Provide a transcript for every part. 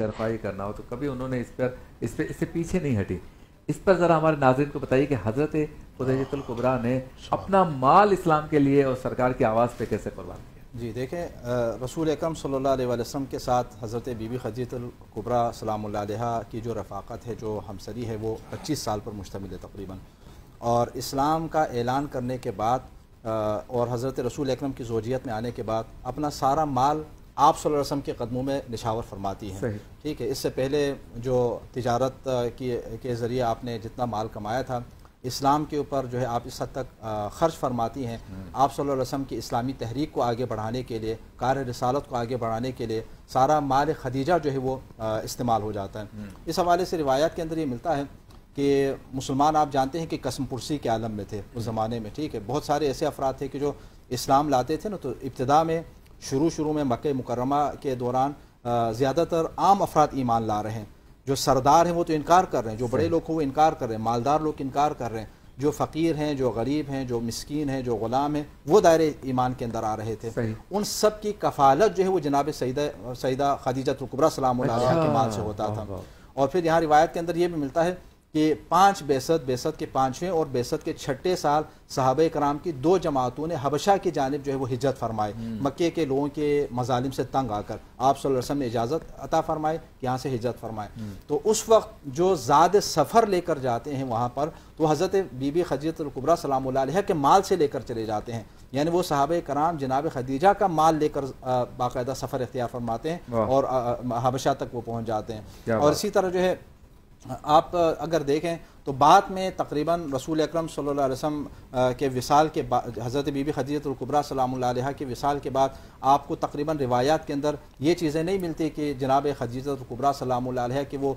خیرخواہی کرنا ہو تو کبھی انہوں نے اس سے پیچھے نہیں ہٹی. اس پر ذرا ہمارے ناظرین کو بتائیے کہ حضرت خدیجۃ الکبریٰ نے اپنا مال اسلام کے لیے اور سرکار کی آواز پہ کیسے قربان کیا. جی دیکھیں، رسول اکرم صلی اللہ علیہ وسلم کے ساتھ حضرت بی بی خدیجۃ الکبریٰ سلام اللہ علیہا کی جو رفاقت ہے، جو ہمسری ہے، وہ 25 سال پر مشتمل ہے تقریباً. اور اسلام کا اعلان کرنے کے بعد اور حضرت رسول اکرم کی زوجیت میں آنے کے بعد اپنا سارا مال آپ صلی اللہ علیہ وسلم کے قدموں میں نشاور فرماتی ہیں. ٹھیک ہے، اس سے پہلے جو تجارت کے ذریعے آپ نے جتنا مال کمایا تھا، اسلام کے اوپر جو ہے آپ اس حد تک خرچ فرماتی ہیں. آپ صلی اللہ علیہ وسلم کی اسلامی تحریک کو آگے بڑھانے کے لیے، کار رسالت کو آگے بڑھانے کے لیے سارا مال خدیجہ جو ہے وہ استعمال ہو جاتا ہے. اس حوالے سے روایات کے اندر یہ ملتا ہے کہ مسلمان آپ جانتے ہیں کہ قسم پرسی کے عالم میں تھے اس زمانے میں. ٹھیک ہے، بہت سارے ایسے افراد تھے کہ جو اسلام لاتے تھے نا، تو ابتدا میں شروع میں مکہ مکرمہ کے دوران زیادہ تر عام افراد ایمان لا رہے ہیں. جو سردار ہیں وہ تو انکار کر رہے ہیں، جو بڑے لوگ ہیں وہ انکار کر رہے ہیں، مالدار لوگ انکار کر رہے ہیں. جو فقیر ہیں، جو غریب ہیں، جو مسکین ہیں، جو غلام ہیں، وہ دائرے ایمان کے اندر آ رہے تھے. ان سب کی کفالت جو ہے وہ جناب سیدہ خدیجۃ الکبریٰ سلام اللہ علیہا کے مال سے ہوتا تھا. اور پھر یہاں روایت کے اندر یہ بھی ملتا ہے کہ 5 بعثت کے 5ویں اور بعثت کے 6ٹھے سال صحابہ کرام کی 2 جماعتوں نے حبشہ کی جانب جو ہے وہ ہجرت فرمائے. مکے کے لوگوں کے مظالم سے تنگ آ کر آپ صلی اللہ علیہ وسلم نے اجازت عطا فرمائے کہ یہاں سے ہجرت فرمائے. تو اس وقت جو زاد سفر لے کر جاتے ہیں وہاں پر، تو حضرت بی بی خدیجۃ الکبریٰ سلام اللہ علیہا کے مال سے لے کر چلے جاتے ہیں. یعنی وہ صحابہ کرام جناب خدیجہ کا مال لے کر باقاعدہ سفر اختیار فرماتے ہیں اور حبشہ تک وہ پہنچ جاتے ہیں. اور اسی طرح جو ہے آپ اگر دیکھیں تو بعد میں تقریباً رسول اکرم صلی اللہ علیہ وسلم کے وصال کے بعد، حضرت بی بی خدیجۃ الکبریٰ سلام اللہ علیہا کے وصال کے بعد آپ کو تقریباً روایات کے اندر یہ چیزیں نہیں ملتی کہ جناب خدیجۃ الکبریٰ سلام اللہ علیہا کہ وہ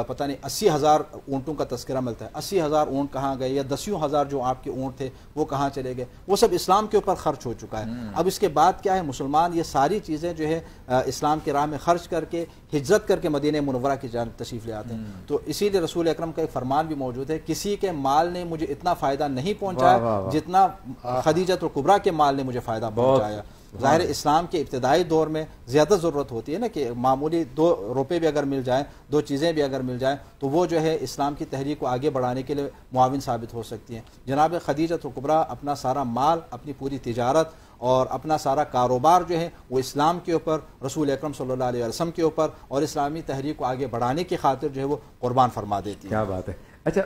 پتہ نہیں 80,000 اونٹوں کا تذکرہ ملتا ہے. 80,000 اونٹ کہاں گئے، یا 10,000 جو آپ کے اونٹ تھے وہ کہاں چلے گئے، وہ سب اسلام کے اوپر خرچ ہو چکا ہے. اب اس کے بعد کیا ہے، مسلمان یہ ساری چیزیں جو ہے اسلام کی راہ میں خرچ کر کے ہجرت کر کے مدینہ منورہ کی جانب تشریف لے آتے ہیں. تو اسی لیے رسول اکرم کا ایک فرمان بھی موجود ہے، کسی کے مال نے مجھے اتنا فائدہ نہیں پہنچایا جتنا خدیجۃ الکبریٰ کے مال نے مجھے فائدہ پہنچایا. ظاہر اسلام کے ابتدائی دور میں زیادہ ضرورت ہوتی ہے نا کہ معمولی 2 روپے بھی اگر مل جائیں، 2 چیزیں بھی اگر مل جائیں تو وہ جو ہے اسلام کی تحریک کو آگے بڑھانے کے لیے معاون ثابت ہو سکتی ہیں. جناب خدیجۃ الکبریٰ اپنا سارا مال، اپنی پوری تجارت اور اپنا سارا کاروبار جو ہے وہ اسلام کے اوپر، رسول اکرم صلی اللہ علیہ وسلم کے اوپر اور اسلامی تحریک کو آگے بڑھانے کی خاطر جو ہے وہ قربان فرما دیتی ہے. کیا بات ہے. اچھا